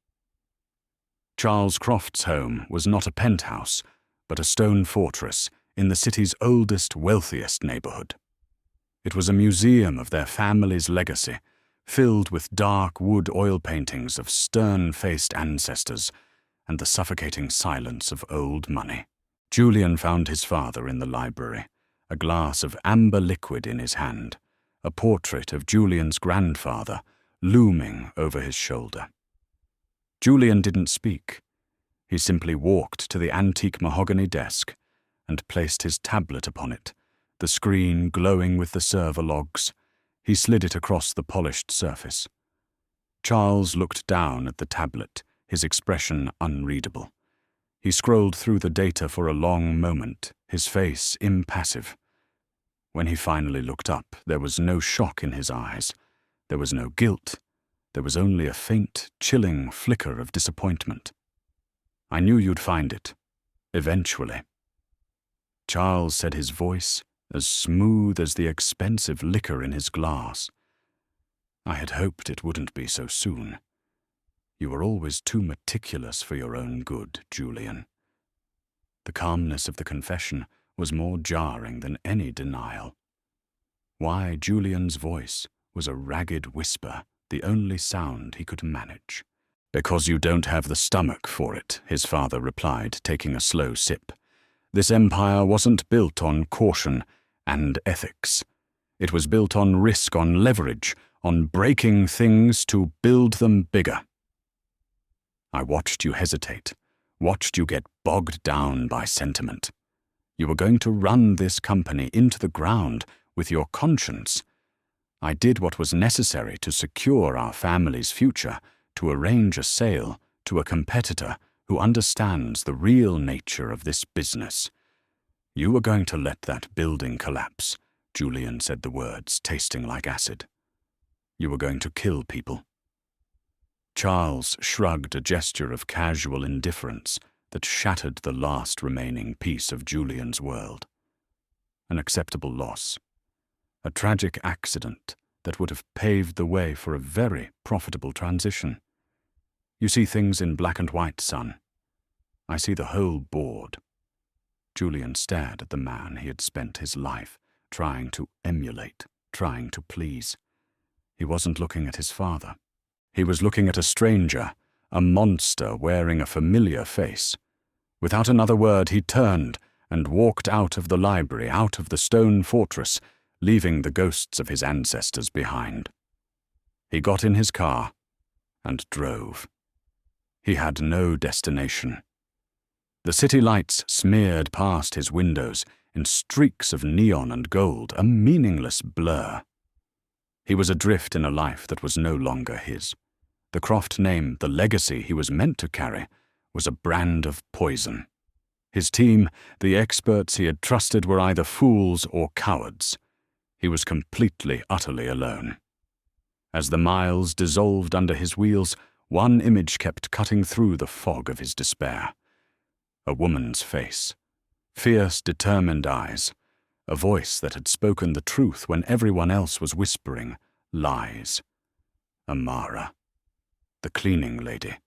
Charles Croft's home was not a penthouse, but a stone fortress in the city's oldest, wealthiest neighborhood. It was a museum of their family's legacy, filled with dark wood oil paintings of stern-faced ancestors and the suffocating silence of old money. Julian found his father in the library, a glass of amber liquid in his hand, a portrait of Julian's grandfather looming over his shoulder. Julian didn't speak. He simply walked to the antique mahogany desk and placed his tablet upon it, the screen glowing with the server logs. He slid it across the polished surface. Charles looked down at the tablet, his expression unreadable. He scrolled through the data for a long moment, his face impassive. When he finally looked up, there was no shock in his eyes. There was no guilt. There was only a faint, chilling flicker of disappointment. "I knew you'd find it. Eventually." Charles said, his voice as smooth as the expensive liquor in his glass. "I had hoped it wouldn't be so soon. You were always too meticulous for your own good, Julian." The calmness of the confession was more jarring than any denial. Why, Julian's voice was a ragged whisper, the only sound he could manage. "Because you don't have the stomach for it," his father replied, taking a slow sip. "This empire wasn't built on caution and ethics. It was built on risk, on leverage, on breaking things to build them bigger. I watched you hesitate, watched you get bogged down by sentiment. You were going to run this company into the ground with your conscience. I did what was necessary to secure our family's future, to arrange a sale to a competitor who understands the real nature of this business. You were going to let that building collapse." Julian said the words, tasting like acid. "You were going to kill people." Charles shrugged, a gesture of casual indifference that shattered the last remaining piece of Julian's world. An acceptable loss. A tragic accident that would have paved the way for a very profitable transition. "You see things in black and white, son. I see the whole board." Julian stared at the man he had spent his life trying to emulate, trying to please. He wasn't looking at his father. He was looking at a stranger, a monster wearing a familiar face. Without another word, he turned and walked out of the library, out of the stone fortress, leaving the ghosts of his ancestors behind. He got in his car and drove. He had no destination. The city lights smeared past his windows in streaks of neon and gold, a meaningless blur. He was adrift in a life that was no longer his. The Croft name, the legacy he was meant to carry, was a brand of poison. His team, the experts he had trusted, were either fools or cowards. He was completely, utterly alone. As the miles dissolved under his wheels, one image kept cutting through the fog of his despair. A woman's face, fierce, determined eyes, a voice that had spoken the truth when everyone else was whispering lies. Amara, the cleaning lady,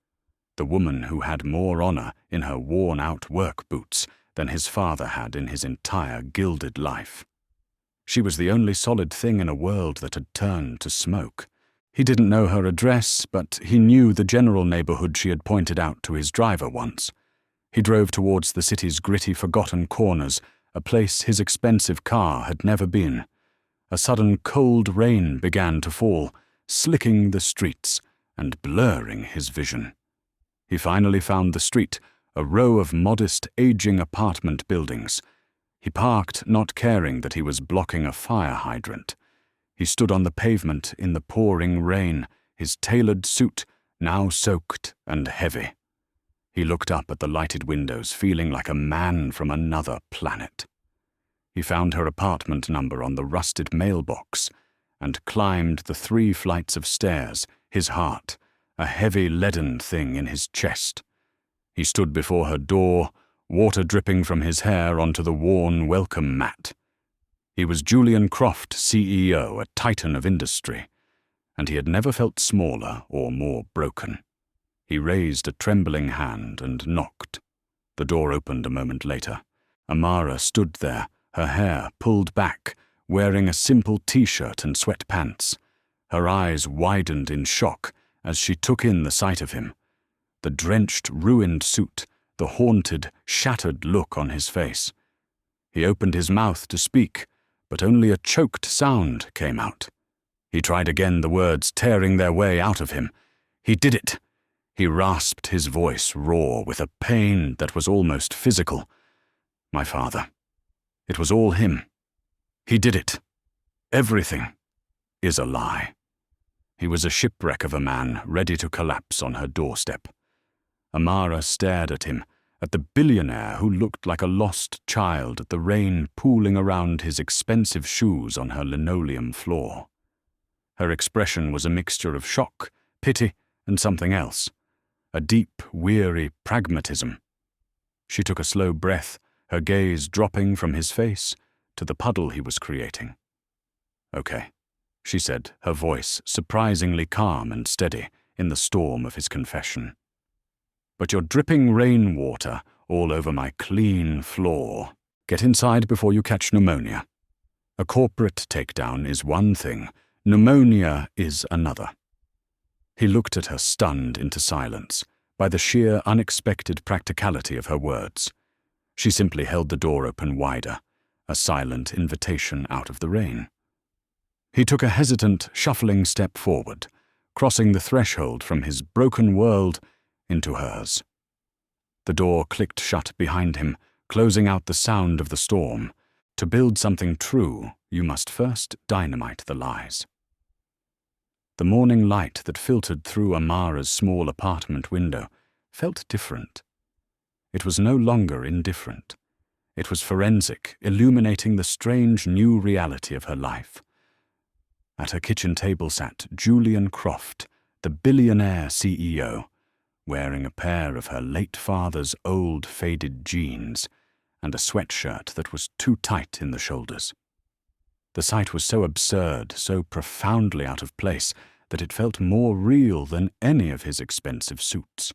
the woman who had more honor in her worn-out work boots than his father had in his entire gilded life. She was the only solid thing in a world that had turned to smoke. He didn't know her address, but he knew the general neighborhood she had pointed out to his driver once. He drove towards the city's gritty, forgotten corners, a place his expensive car had never been. A sudden cold rain began to fall, slicking the streets and blurring his vision. He finally found the street, a row of modest, aging apartment buildings. He parked, not caring that he was blocking a fire hydrant. He stood on the pavement in the pouring rain, his tailored suit now soaked and heavy. He looked up at the lighted windows, feeling like a man from another planet. He found her apartment number on the rusted mailbox and climbed the 3 flights of stairs, his heart, a heavy leaden thing in his chest. He stood before her door, water dripping from his hair onto the worn welcome mat. He was Julian Croft, CEO, a titan of industry, and he had never felt smaller or more broken. He raised a trembling hand and knocked. The door opened a moment later. Amara stood there, her hair pulled back, wearing a simple t-shirt and sweatpants. Her eyes widened in shock as she took in the sight of him. The drenched, ruined suit, the haunted, shattered look on his face. He opened his mouth to speak, but only a choked sound came out. He tried again, the words tearing their way out of him. He did it. He rasped, his voice raw with a pain that was almost physical. My father. It was all him. He did it. Everything is a lie. He was a shipwreck of a man ready to collapse on her doorstep. Amara stared at him, at the billionaire who looked like a lost child at the rain pooling around his expensive shoes on her linoleum floor. Her expression was a mixture of shock, pity, and something else. A deep, weary pragmatism. She took a slow breath, her gaze dropping from his face to the puddle he was creating. "Okay," she said, her voice surprisingly calm and steady in the storm of his confession. "But you're dripping rainwater all over my clean floor. Get inside before you catch pneumonia. A corporate takedown is one thing, pneumonia is another." He looked at her, stunned into silence by the sheer unexpected practicality of her words. She simply held the door open wider, a silent invitation out of the rain. He took a hesitant, shuffling step forward, crossing the threshold from his broken world into hers. The door clicked shut behind him, closing out the sound of the storm. To build something true, you must first dynamite the lies. The morning light that filtered through Amara's small apartment window felt different. It was no longer indifferent. It was forensic, illuminating the strange new reality of her life. At her kitchen table sat Julian Croft, the billionaire CEO, wearing a pair of her late father's old faded jeans and a sweatshirt that was too tight in the shoulders. The sight was so absurd, so profoundly out of place, that it felt more real than any of his expensive suits.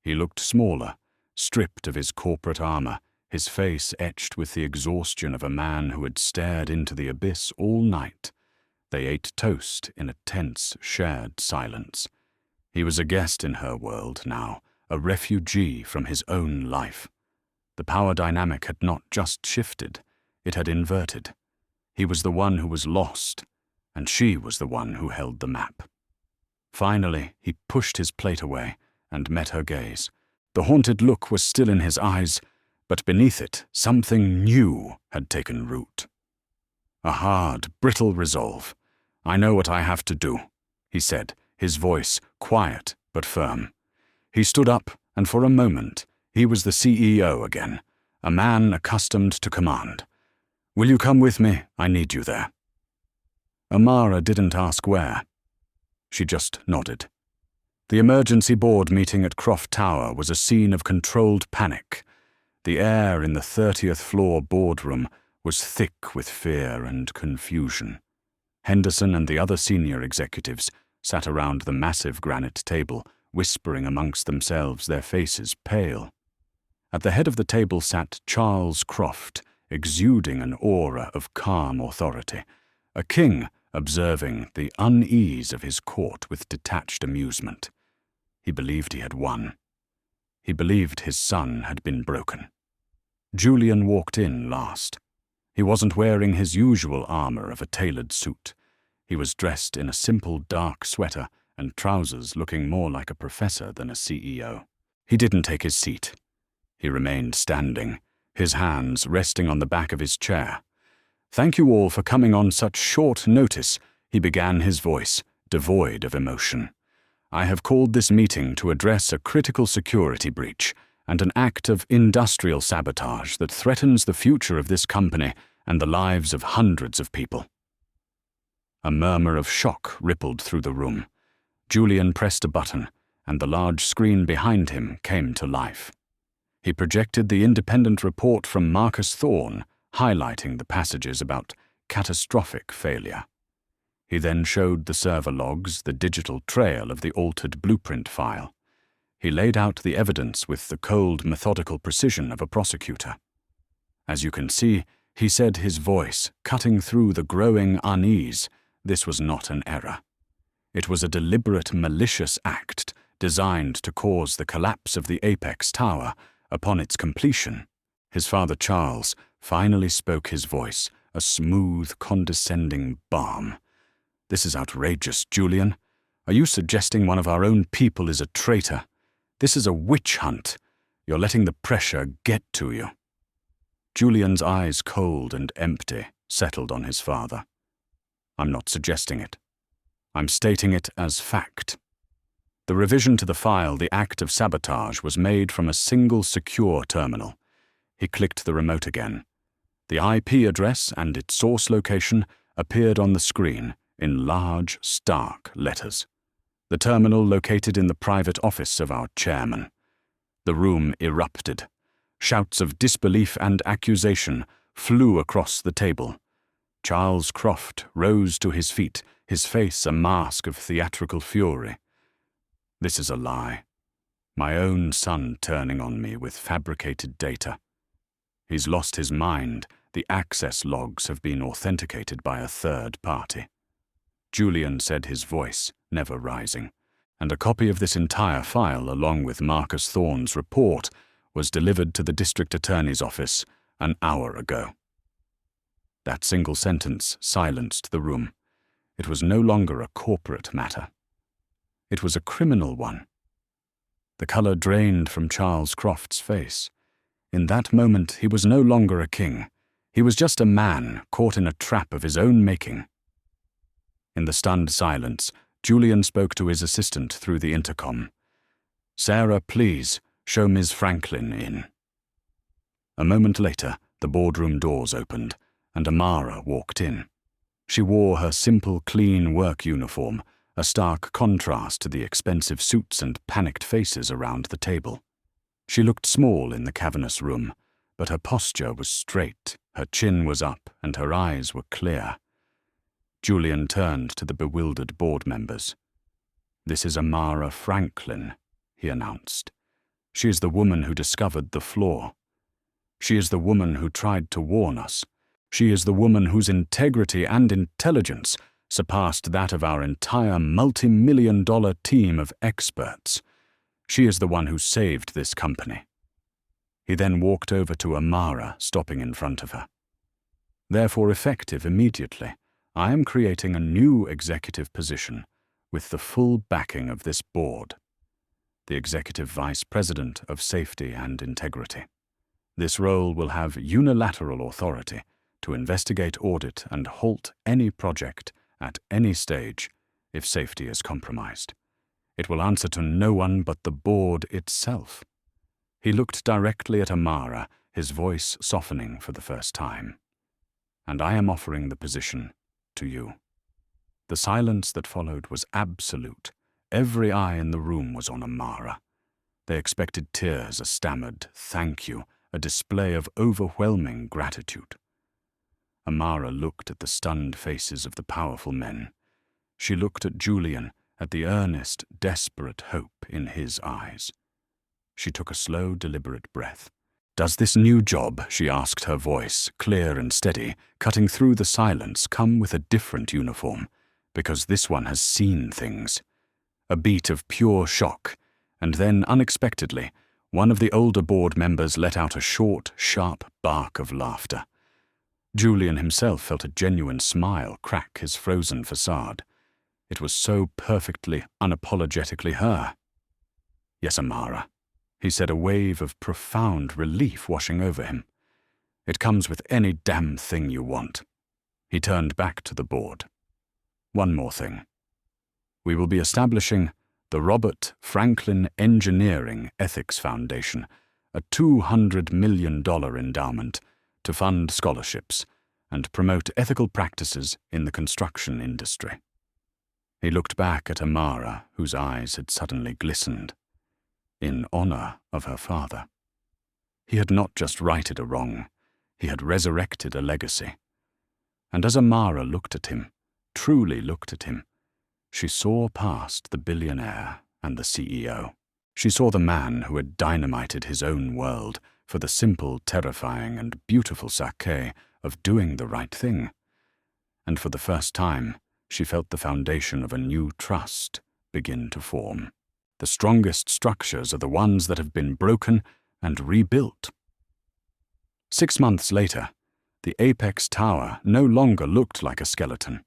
He looked smaller, stripped of his corporate armor, his face etched with the exhaustion of a man who had stared into the abyss all night. They ate toast in a tense, shared silence. He was a guest in her world now, a refugee from his own life. The power dynamic had not just shifted, it had inverted. He was the one who was lost, and she was the one who held the map. Finally, he pushed his plate away and met her gaze. The haunted look was still in his eyes, but beneath it, something new had taken root. A hard, brittle resolve. "I know what I have to do," he said, his voice quiet but firm. He stood up, and for a moment, he was the CEO again, a man accustomed to command. "Will you come with me? I need you there." Amara didn't ask where. She just nodded. The emergency board meeting at Croft Tower was a scene of controlled panic. The air in the 30th floor boardroom was thick with fear and confusion. Henderson and the other senior executives sat around the massive granite table, whispering amongst themselves, their faces pale. At the head of the table sat Charles Croft, exuding an aura of calm authority, a king observing the unease of his court with detached amusement. He believed he had won. He believed his son had been broken. Julian walked in last. He wasn't wearing his usual armor of a tailored suit. He was dressed in a simple dark sweater and trousers, looking more like a professor than a CEO. He didn't take his seat. He remained standing, his hands resting on the back of his chair. "Thank you all for coming on such short notice," he began, his voice devoid of emotion. "I have called this meeting to address a critical security breach and an act of industrial sabotage that threatens the future of this company and the lives of hundreds of people." A murmur of shock rippled through the room. Julian pressed a button, and the large screen behind him came to life. He projected the independent report from Marcus Thorne, highlighting the passages about catastrophic failure. He then showed the server logs, the digital trail of the altered blueprint file. He laid out the evidence with the cold, methodical precision of a prosecutor. As you can see, he said, his voice cutting through the growing unease, this was not an error. It was a deliberate, malicious act designed to cause the collapse of the Apex Tower upon its completion. His father Charles finally spoke his voice, a smooth, condescending balm. This is outrageous, Julian. Are you suggesting one of our own people is a traitor? This is a witch hunt. You're letting the pressure get to you. Julian's eyes, cold and empty, settled on his father. I'm not suggesting it. I'm stating it as fact. The revision to the file, the act of sabotage, was made from a single secure terminal. He clicked the remote again. The IP address and its source location appeared on the screen in large, stark letters. The terminal located in the private office of our chairman. The room erupted. Shouts of disbelief and accusation flew across the table. Charles Croft rose to his feet, his face a mask of theatrical fury. This is a lie. My own son turning on me with fabricated data. He's lost his mind. The access logs have been authenticated by a third party. Julian said, his voice never rising, and a copy of this entire file, along with Marcus Thorne's report, was delivered to the district attorney's office an hour ago. That single sentence silenced the room. It was no longer a corporate matter. It was a criminal one. The color drained from Charles Croft's face. In that moment, he was no longer a king. He was just a man caught in a trap of his own making. In the stunned silence, Julian spoke to his assistant through the intercom. "Sarah, please, show Ms. Franklin in." A moment later, the boardroom doors opened, and Amara walked in. She wore her simple, clean work uniform, a stark contrast to the expensive suits and panicked faces around the table. She looked small in the cavernous room, but her posture was straight, her chin was up, and her eyes were clear. Julian turned to the bewildered board members. "This is Amara Franklin," he announced. "She is the woman who discovered the flaw. She is the woman who tried to warn us. She is the woman whose integrity and intelligence surpassed that of our entire multi-million-dollar team of experts. She is the one who saved this company." He then walked over to Amara, stopping in front of her. "Therefore, effective immediately, I am creating a new executive position with the full backing of this board. The Executive Vice President of Safety and Integrity. This role will have unilateral authority to investigate, audit, and halt any project at any stage if safety is compromised. It will answer to no one but the board itself." He looked directly at Amara, his voice softening for the first time. "And I am offering the position to you." The silence that followed was absolute. Every eye in the room was on Amara. They expected tears, a stammered "thank you," a display of overwhelming gratitude. Amara looked at the stunned faces of the powerful men. She looked at Julian, at the earnest, desperate hope in his eyes. She took a slow, deliberate breath. "Does this new job," she asked, her voice, clear and steady, cutting through the silence, "come with a different uniform? Because this one has seen things." A beat of pure shock, and then, unexpectedly, one of the older board members let out a short, sharp bark of laughter. Julian himself felt a genuine smile crack his frozen facade. It was so perfectly, unapologetically her. "Yes, Amara," he said, a wave of profound relief washing over him. "It comes with any damn thing you want." He turned back to the board. "One more thing. We will be establishing the Robert Franklin Engineering Ethics Foundation, a $200 million endowment to fund scholarships and promote ethical practices in the construction industry." He looked back at Amara, whose eyes had suddenly glistened. In honor of her father. He had not just righted a wrong, he had resurrected a legacy. And as Amara looked at him, truly looked at him, she saw past the billionaire and the CEO. She saw the man who had dynamited his own world for the simple, terrifying, and beautiful sake of doing the right thing. And for the first time, she felt the foundation of a new trust begin to form. The strongest structures are the ones that have been broken and rebuilt. 6 months later, the apex tower no longer looked like a skeleton.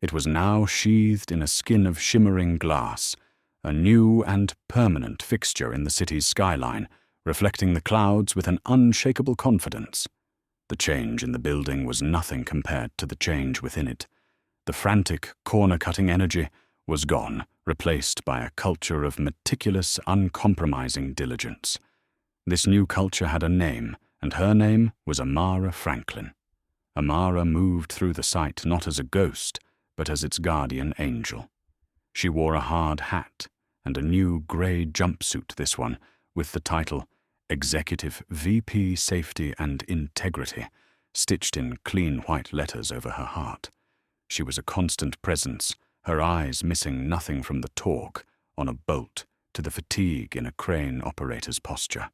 It was now sheathed in a skin of shimmering glass, a new and permanent fixture in the city's skyline, reflecting the clouds with an unshakable confidence. The change in the building was nothing compared to the change within it. The frantic, corner-cutting energy was gone, replaced by a culture of meticulous, uncompromising diligence. This new culture had a name, and her name was Amara Franklin. Amara moved through the site not as a ghost, but as its guardian angel. She wore a hard hat and a new grey jumpsuit, this one, with the title Executive VP Safety and Integrity, stitched in clean white letters over her heart. She was a constant presence, her eyes missing nothing from the torque on a bolt to the fatigue in a crane operator's posture.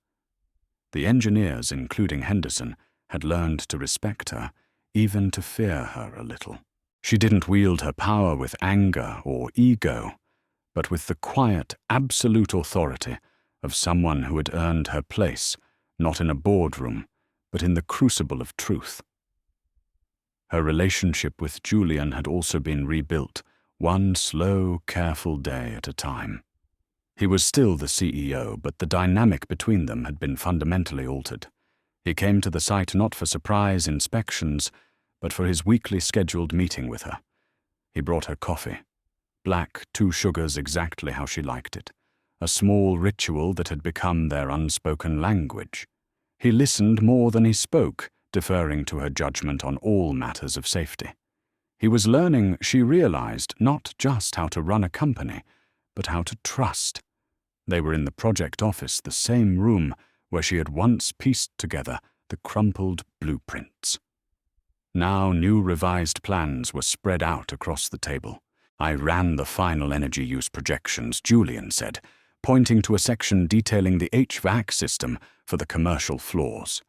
The engineers, including Henderson, had learned to respect her, even to fear her a little. She didn't wield her power with anger or ego, but with the quiet, absolute authority of someone who had earned her place, not in a boardroom, but in the crucible of truth. Her relationship with Julian had also been rebuilt, one slow, careful day at a time. He was still the CEO, but the dynamic between them had been fundamentally altered. He came to the site not for surprise inspections, but for his weekly scheduled meeting with her. He brought her coffee. Black, 2 sugars exactly how she liked it. A small ritual that had become their unspoken language. He listened more than he spoke, deferring to her judgment on all matters of safety. He was learning, she realized, not just how to run a company, but how to trust. They were in the project office, the same room where she had once pieced together the crumpled blueprints. Now new revised plans were spread out across the table. I ran the final energy use projections, Julian said, pointing to a section detailing the HVAC system for the commercial floors.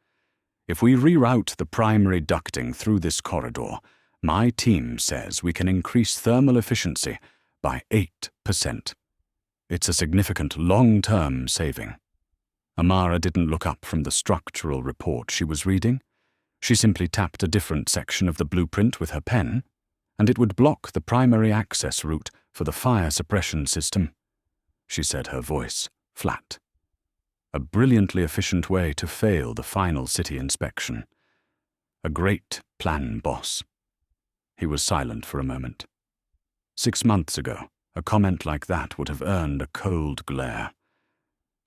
If we reroute the primary ducting through this corridor, my team says we can increase thermal efficiency by 8%. It's a significant long-term saving. Amara didn't look up from the structural report she was reading. She simply tapped a different section of the blueprint with her pen, and it would block the primary access route for the fire suppression system. She said, her voice flat. A brilliantly efficient way to fail the final city inspection. A great plan, boss. He was silent for a moment. 6 months ago, a comment like that would have earned a cold glare.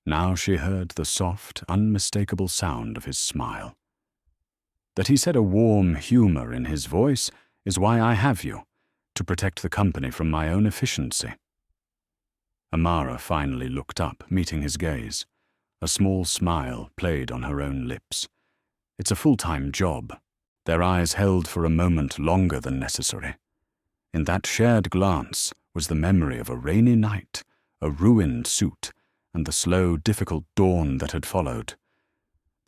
Now she heard the soft, unmistakable sound of his smile. That he said a warm humor in his voice is why I have you, to protect the company from my own efficiency. Amara finally looked up, meeting his gaze. A small smile played on her own lips. It's a full-time job. Their eyes held for a moment longer than necessary. In that shared glance was the memory of a rainy night, a ruined suit, and the slow, difficult dawn that had followed.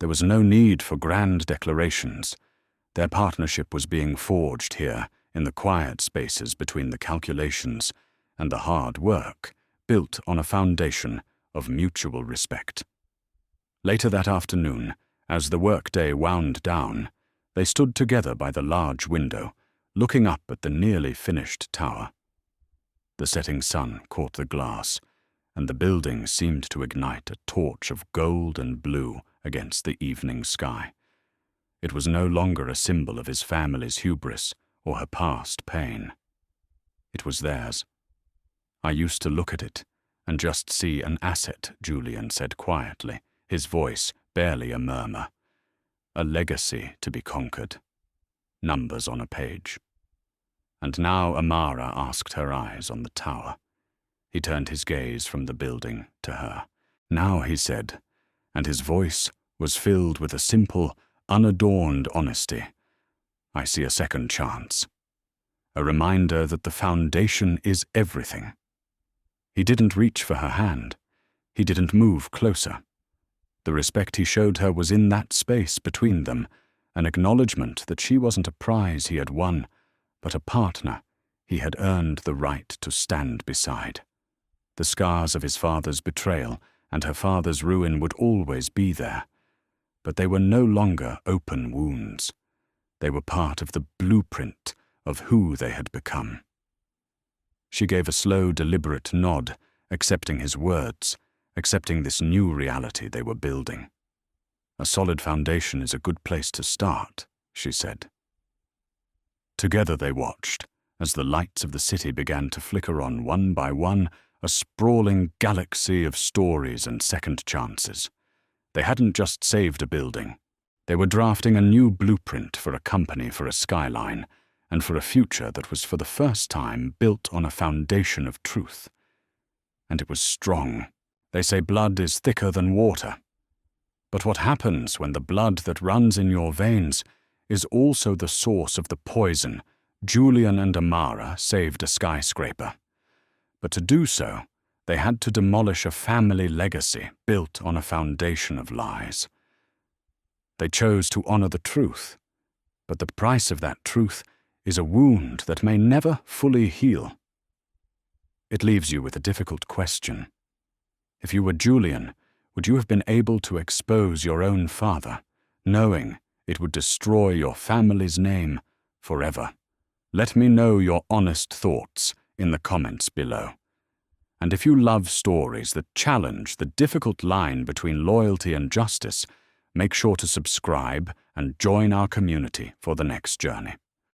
There was no need for grand declarations. Their partnership was being forged here, in the quiet spaces between the calculations and the hard work, built on a foundation of mutual respect. Later that afternoon, as the workday wound down, they stood together by the large window, looking up at the nearly finished tower. The setting sun caught the glass, and the building seemed to ignite a torch of gold and blue against the evening sky. It was no longer a symbol of his family's hubris or her past pain. It was theirs. I used to look at it and just see an asset, Julian said quietly, his voice barely a murmur. A legacy to be conquered. Numbers on a page. And now Amara asked her eyes on the tower. He turned his gaze from the building to her. Now, he said, and his voice was filled with a simple, unadorned honesty. I see a second chance. A reminder that the foundation is everything. He didn't reach for her hand. He didn't move closer. The respect he showed her was in that space between them, an acknowledgement that she wasn't a prize he had won, but a partner he had earned the right to stand beside. The scars of his father's betrayal and her father's ruin would always be there, but they were no longer open wounds. They were part of the blueprint of who they had become. She gave a slow, deliberate nod, accepting his words, accepting this new reality they were building. "A solid foundation is a good place to start," she said. Together they watched, as the lights of the city began to flicker on one by one, a sprawling galaxy of stories and second chances. They hadn't just saved a building. They were drafting a new blueprint for a company, for a skyline, and for a future that was for the first time built on a foundation of truth. And it was strong. They say blood is thicker than water. But what happens when the blood that runs in your veins is also the source of the poison? Julian and Amara saved a skyscraper. But to do so, they had to demolish a family legacy built on a foundation of lies. They chose to honor the truth, but the price of that truth is a wound that may never fully heal. It leaves you with a difficult question. If you were Julian, would you have been able to expose your own father, knowing it would destroy your family's name forever? Let me know your honest thoughts in the comments below. And if you love stories that challenge the difficult line between loyalty and justice, make sure to subscribe and join our community for the next journey.